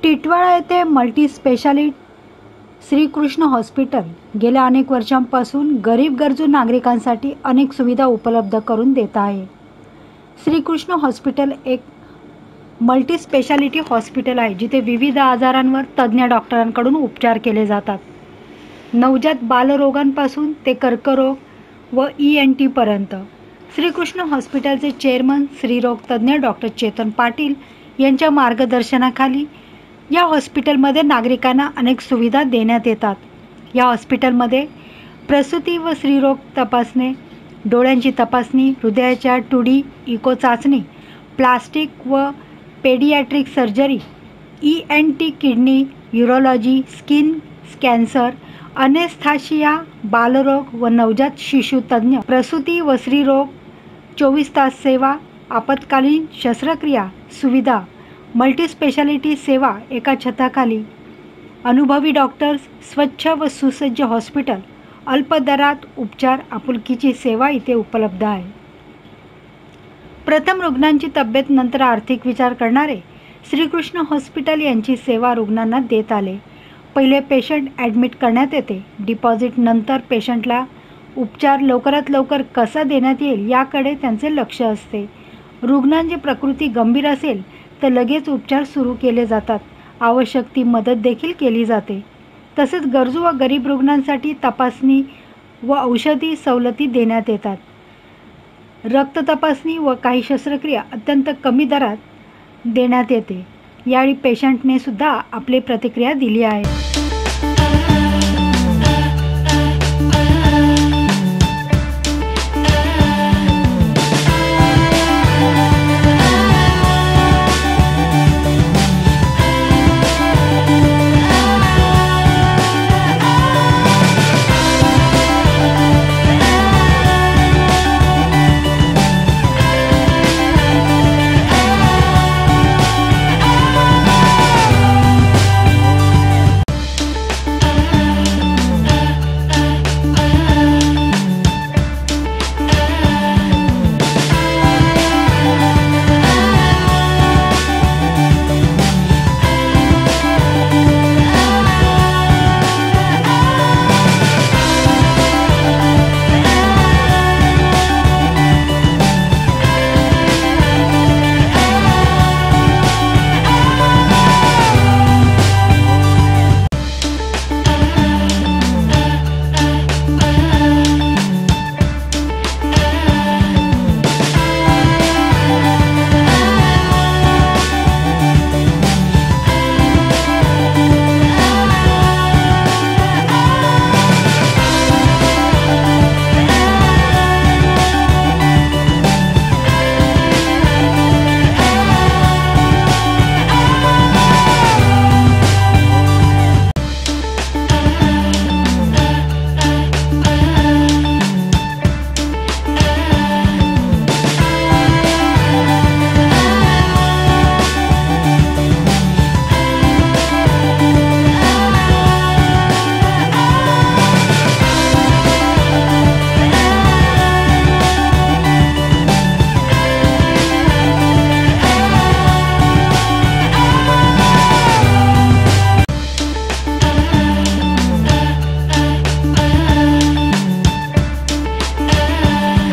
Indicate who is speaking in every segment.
Speaker 1: टिटवाळा येथे multi speciality Shrikrishna hospital गेल्या अनेक वर्षांपासून गरीब गरजू नागरिकांसाठी अनेक सुविधा उपलब्ध करून देत आहे। श्रीकृष्ण हॉस्पिटल एक मल्टी स्पेशालिटी हॉस्पिटल आहे जिथे विविध आजारांवर तज्ञ डॉक्टरांकडून उपचार केले जातात। नवजात बालरोगांपासून ते कर्करोग व ENT पर्यंत। श्रीकृष्ण हॉस्पिटलचे चेअरमन स्त्रीरोग तज्ञ डॉक्टर चेतन पाटील यांच्या मार्गदर्शनाखाली या हॉस्पिटलमध्ये नागरिकांना अनेक सुविधा देण्यात येतात। या हॉस्पिटलमध्ये प्रसूती व स्त्रीरोग तपासणी, डोळ्यांची तपासणी, हृदयाच्या 2D इको चाचणी, प्लास्टिक व pediatric surgery, ENT, kidney, urology, skin cancer, anaesthesia, बालरोग व नवजात शिशु तज्ञ, प्रसूती व स्त्रीरोग 24 तास सेवा, आपत्कालीन शस्त्रक्रिया सुविधा, मल्टी स्पेशालिटी सेवा एका छताखाली, अनुभवी डॉक्टर्स, स्वच्छ व सुसज्ज हॉस्पिटल, अल्प दरात उपचार, आपुलकीची सेवा इथे उपलब्ध आहे। प्रथम रुग्णांची तब्येत नंतर आर्थिक विचार करणारे श्रीकृष्ण हॉस्पिटल यांची सेवा रुग्णांना देत आले। पहिले पेशंट ॲडमिट करण्यात येते। डिपॉझिट नंतर पेशंटला उपचार लवकरात लवकर कसा देण्यात येईल याकडे त्यांचे लक्ष असते। रुग्णांची प्रकृती गंभीर असेल तर लगेच उपचार सुरू केले जातात। आवश्यक ती मदत देखील केली जाते। तसेच गरजू व गरीब रुग्णांसाठी तपासणी व औषधी सवलती देण्यात येतात। रक्त तपासणी व काही शस्त्रक्रिया अत्यंत कमी दरात देण्यात येते। यावेळी पेशंटने सुद्धा आपली प्रतिक्रिया दिली आहे।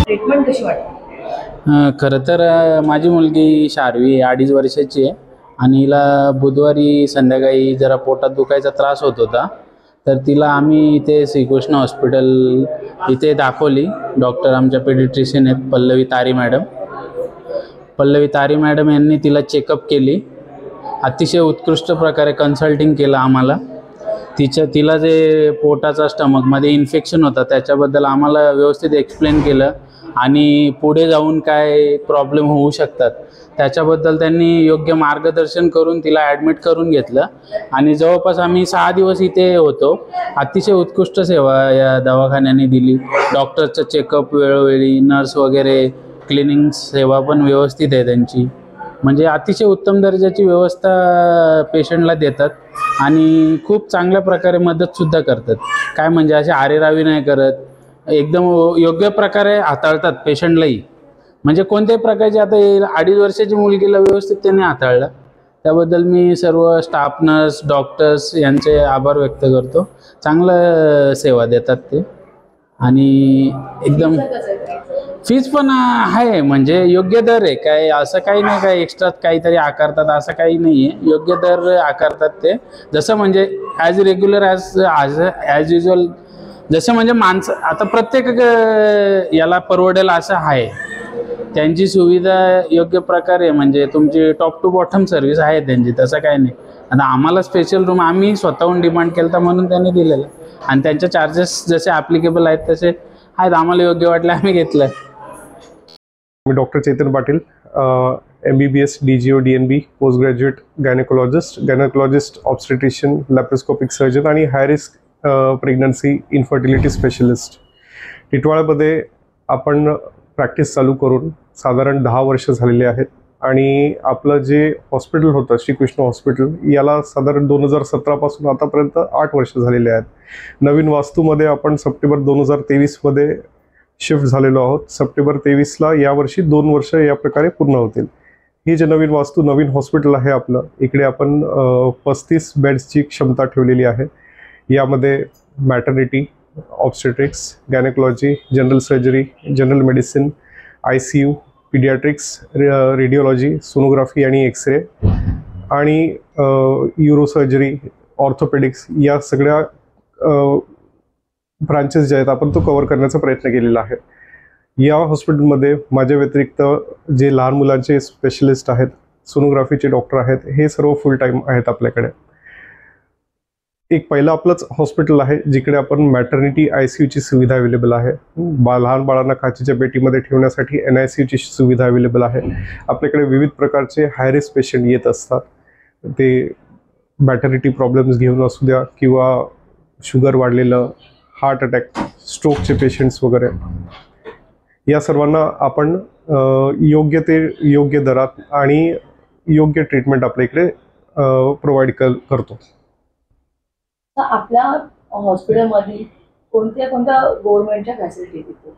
Speaker 2: ट्रीटमेंट कशी वाटते?
Speaker 3: खरं तर माझी मुलगी शार्वी 2.5 वर्षाची आहे आणि हिला बुधवारी संध्याकाळी जरा पोटात दुखायचा त्रास होत होता। तर तिला आम्ही इथे श्रीकृष्ण हॉस्पिटल इथे दाखवली। डॉक्टर आमच्या पेडिट्रिशियन आहेत पल्लवी तारी मॅडम यांनी तिला चेकअप केली। अतिशय उत्कृष्ट प्रकारे कन्सल्टिंग केलं आम्हाला। तिला जे पोटाचा स्टमकमध्ये इन्फेक्शन होता त्याच्याबद्दल आम्हाला व्यवस्थित एक्सप्लेन केलं आणि पुढे जाऊन काय प्रॉब्लेम होऊ शकतात त्याच्याबद्दल त्यांनी योग्य मार्गदर्शन करून तिला ॲडमिट करून घेतलं आणि जवळपास आम्ही 6 दिवस इथे होतो। अतिशय उत्कृष्ट सेवा या दवाखान्याने दिली। डॉक्टरचं चेकअप वेळोवेळी, नर्स वगैरे, क्लिनिंग सेवा पण व्यवस्थित आहे त्यांची। म्हणजे अतिशय उत्तम दर्जाची व्यवस्था पेशंटला देतात आणि खूप चांगल्या प्रकारे मदतसुद्धा करतात। काय म्हणजे असे आरेरावी नाही करत, एकदम योग्य प्रकारे हाताळतात पेशंटलाही। म्हणजे कोणत्याही प्रकारची आता 2.5 वर्षाची मुलगीला व्यवस्थित त्यांनी हाताळलं। त्याबद्दल मी सर्व स्टाफ, नर्स, डॉक्टर्स यांचे आभार व्यक्त करतो. चांगलं सेवा देतात ते आणि एकदम फीज पण आहे, म्हणजे योग्य दर आहे. काय असं काही नाही काय एक्स्ट्रा काहीतरी आकारतात असं काही नाही आहे. योग्य दर आकारतात ते, जसं म्हणजे ॲज रेग्युलर ॲज युजल, जसं म्हणजे माणसं आता प्रत्येक याला परवडेल असं आहे. त्यांची सुविधा योग्य प्रकारे म्हणजे तुमची टॉप टू बॉटम सर्व्हिस आहे त्यांची, तसं काही नाही. आता आम्हाला स्पेशल रूम आम्ही स्वतःहून डिमांड केलं म्हणून त्यांनी दिलेलं आणि त्यांचे चार्जेस जसे ॲप्लिकेबल आहेत तसे आहेत. आम्हाला योग्य वाटलं आम्ही घेतलं.
Speaker 4: मी doctor Chetan Patil, MBBS DGO DNB, post graduate gynaecologist, obstetrician, laparoscopic surgeon आणि high risk pregnancy infertility specialist. टिटवाळामध्ये आपण प्रॅक्टिस चालू करून साधारण 10 वर्ष झालेले आहेत आणि आपलं जे हॉस्पिटल होतं श्रीकृष्ण हॉस्पिटल, याला साधारण 2017 पासून आतापर्यंत 8 वर्ष झालेले आहेत. नवीन वास्तूमध्ये आपण सप्टेंबर 2023मध्ये शिफ्ट झालेलो आहोत. सप्टेंबर 23ला यावर्षी 2 वर्ष या प्रकारे पूर्ण होतील. ही जे नवीन वास्तू, नवीन हॉस्पिटल आहे आपलं, इकडे आपण 35 बेड्सची क्षमता ठेवलेली आहे. यामध्ये maternity, obstetrics, gynaecology, general surgery, general medicine, ICU, paediatrics, radiology, sonography आणि एक्सरे आणि यूरोसर्जरी, ऑर्थोपेडिक्स या सगळ्या ब्रांचेस जे आहेत आपण तो कव्हर करण्याचा प्रयत्न केलेला आहे. या हॉस्पिटलमध्ये माझ्या व्यतिरिक्त जे लहान मुलांचे स्पेशलिस्ट आहेत, सोनोग्राफीचे डॉक्टर आहेत, हे सर्व फुल टाईम आहेत आपल्याकडे. एक पहिलं आपलंच हॉस्पिटल आहे जिकडे आपण मॅटर्निटी ICUची सुविधा अवेलेबल आहे. लहान बाळांना काचेच्या पेटीमध्ये ठेवण्यासाठी NICUची सुविधा अवेलेबल आहे. आपल्याकडे विविध प्रकारचे हाय रिस्क पेशंट येत असतात. ते मॅटर्निटी प्रॉब्लेम्स घेऊन असू द्या किंवा शुगर वाढलेलं, हार्ट अटॅक, स्ट्रोकचे पेशंट्स वगैरे, या सर्वांना आपण योग्य दरात आणि योग्य ट्रीटमेंट आपल्या इकडे प्रोव्हाइड करतो.
Speaker 2: आपल्या हॉस्पिटलमध्ये कोणत्या गव्हर्नमेंटच्या फॅसिलिटी आहेत?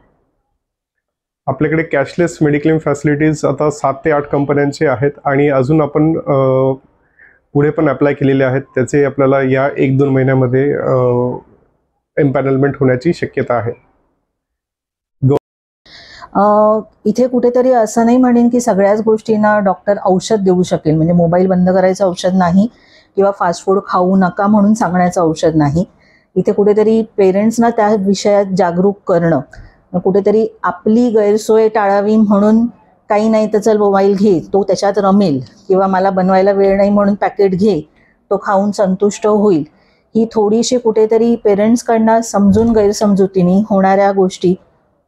Speaker 4: आपल्याकडे कॅशलेस मेडिक्लेम फॅसिलिटीज आता 7 ते 8 कंपन्यांचे आहेत आणि अजून आपण पुढे पण अप्लाय केलेले आहेत. त्याचे आपल्याला या 1-2 महिन्यामध्ये एम्पॅनलमेंट होण्याची शक्यता आहे.
Speaker 5: इथे कुठेतरी असं नाही म्हणेन की सगळ्याच गोष्टींना डॉक्टर औषध देऊ शकेल, म्हणजे मोबाईल बंद करायचं औषध नाही किंवा फास्ट फूड खाऊ नका म्हणून सांगण्याचं औषध नाही. इथे कुठेतरी पेरेंट्सना त्या विषयात जागरूक करणं, कुठेतरी आपली गैरसोय टाळावी म्हणून काही नाही तर चल मोबाईल घे, तो त्याच्यात रमेल, किंवा मला बनवायला वेळ नाही म्हणून पॅकेट घे, तो खाऊन संतुष्ट होईल, ही थोडीशी कुठेतरी पेरेंट्सकडनं समजून गैरसमजुतीने होणाऱ्या गोष्टी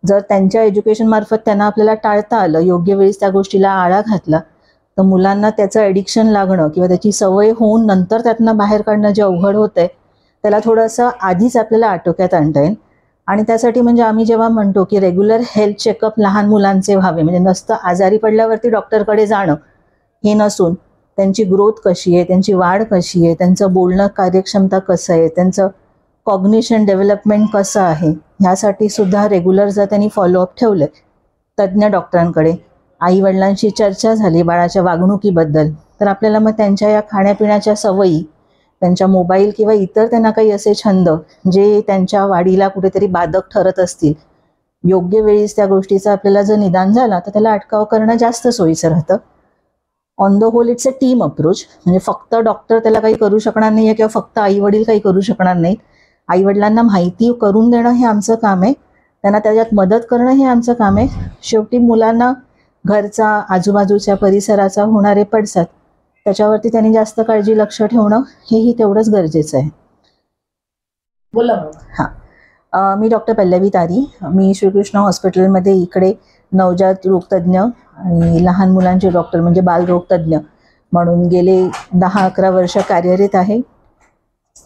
Speaker 5: जर त्यांच्या एज्युकेशन मार्फत त्यांना आपल्याला टाळता आलं, योग्य वेळेस त्या गोष्टीला आळा घातला, तर मुलांना त्याचं ॲडिक्शन लागणं किंवा त्याची सवय होऊन नंतर त्यातनं बाहेर काढणं जे अवघड होतंय त्याला थोडंसं आधीच आपल्याला आटोक्यात आणता येईल. आणि त्यासाठी म्हणजे आम्ही जेव्हा म्हणतो की रेग्युलर हेल्थ चेकअप लहान मुलांचे व्हावे, म्हणजे नुसतं आजारी पडल्यावरती डॉक्टरकडे जाणं हे नसून त्यांची ग्रोथ कशी आहे, त्यांची वाढ कशी आहे, त्यांचं बोलणं कार्यक्षमता कसं आहे, त्यांचं कॉग्निशन डेव्हलपमेंट कसं आहे, ह्यासाठी सुद्धा रेग्युलर जर त्यांनी फॉलोअप ठेवलं तज्ज्ञ डॉक्टरांकडे, आईवडिलांशी चर्चा झाली बाळाच्या वागणुकीबद्दल, तर आपल्याला मग त्यांच्या या खाण्यापिण्याच्या सवयी, त्यांच्या मोबाईल किंवा इतर त्यांना काही असे छंद जे त्यांच्या वाढीला कुठेतरी बाधक ठरत असतील, योग्य वेळीच त्या गोष्टीचा आपल्याला जर निदान झाला तर त्याला अटकाव करणं जास्त सोयीचं राहतं. On the whole it's a team approach, म्हणजे फक्त डॉक्टर त्याला काही करू शकणार नाही आहे किंवा फक्त आईवडील काही करू शकणार नाहीत. आईवडिलांना माहिती करून देणं हे आमचं काम आहे, त्यांना त्याच्यात मदत करणं हे आमचं काम आहे. शेवटी मुलांना घरचा, आजूबाजूच्या परिसराचा होणारे पडसाद त्याच्यावरती त्यांनी जास्त काळजी, लक्ष ठेवणं हेही तेवढंच गरजेचं आहे.
Speaker 2: बोला.
Speaker 5: हां, मी डॉक्टर पल्लवी तारी, मी श्रीकृष्ण हॉस्पिटलमध्ये इकडे नवजात रोगतज्ञ आणि लहान मुलांचे डॉक्टर म्हणजे बालरोगतज्ञ म्हणून गेले 10-11 वर्ष कार्यरत आहे.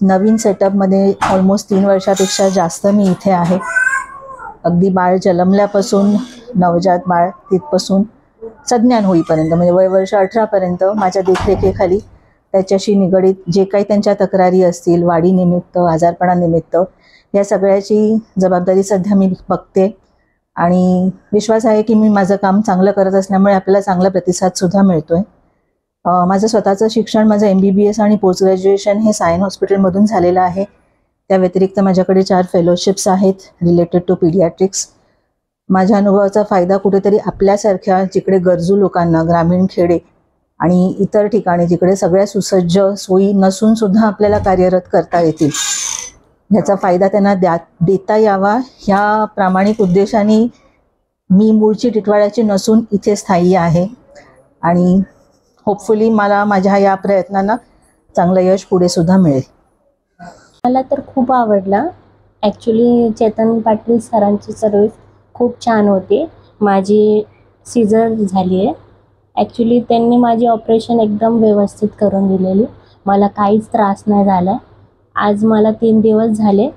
Speaker 5: नवीन सेटअपमध्ये ऑलमोस्ट 3 वर्षापेक्षा जास्त मी इथे आहे. अगदी बाळ जन्मल्यापासून नवजात बाळ तिथपासून सज्ञान होईपर्यंत, म्हणजे वय वर्ष 18पर्यंत माझ्या देखरेखीखाली त्याच्याशी निगडीत जे काही त्यांच्या तक्रारी असतील, वाढीनिमित्त, आजारपणानिमित्त, या सगळ्याची जबाबदारी सध्या मी बघते आणि विश्वास आहे की मी माझं काम चांगलं करत असल्यामुळे आपल्याला चांगला प्रतिसादसुद्धा मिळतो आहे. माझं स्वतःचं शिक्षण माझं MBBS आणि पोस्ट ग्रॅज्युएशन हे सायन हॉस्पिटलमधून झालेलं आहे. त्या व्यतिरिक्त माझ्याकडे 4 फेलोशिप्स आहेत रिलेटेड टू पीडियाट्रिक्स. माझ्या अनुभवाचा फायदा कुठेतरी आपल्यासारख्या जिकडे गरजू लोकांना, ग्रामीण खेडे आणि इतर ठिकाणी जिकडे सगळ्या सुसज्ज सोयी नसून सुद्धा आपल्याला कार्यरत करता येतील, ह्याचा फायदा त्यांना देता यावा ह्या प्रामाणिक उद्देशाने मी मूळची टिटवाळ्याची नसून इथे स्थायी आहे. आणि होपफुली मला माझ्या या प्रयत्नांना चांगलं यश पुढे सुद्धा मिळेल.
Speaker 6: मला तर खूप आवडला. ॲक्च्युली चेतन पाटील सरांची सर्व्हिस खूप छान होती. माझी सीझर झाली आहे. ॲक्च्युली त्यांनी माझी ऑपरेशन एकदम व्यवस्थित करून दिलेली. मला काहीच त्रास नाही झाला. आज मला 3 दिवस झाले.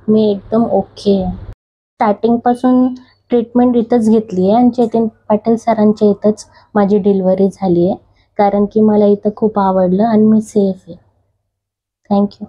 Speaker 6: मी एकदम ओके आहे. स्टार्टिंगपासून ट्रीटमेंट इथंच घेतली आहे आणि चेतन पाटील सरांच्या इथंच माझी डिलिव्हरी झाली आहे, कारण की मला इथं खूप आवडलं आणि मी सेफ आहे. थँक्यू.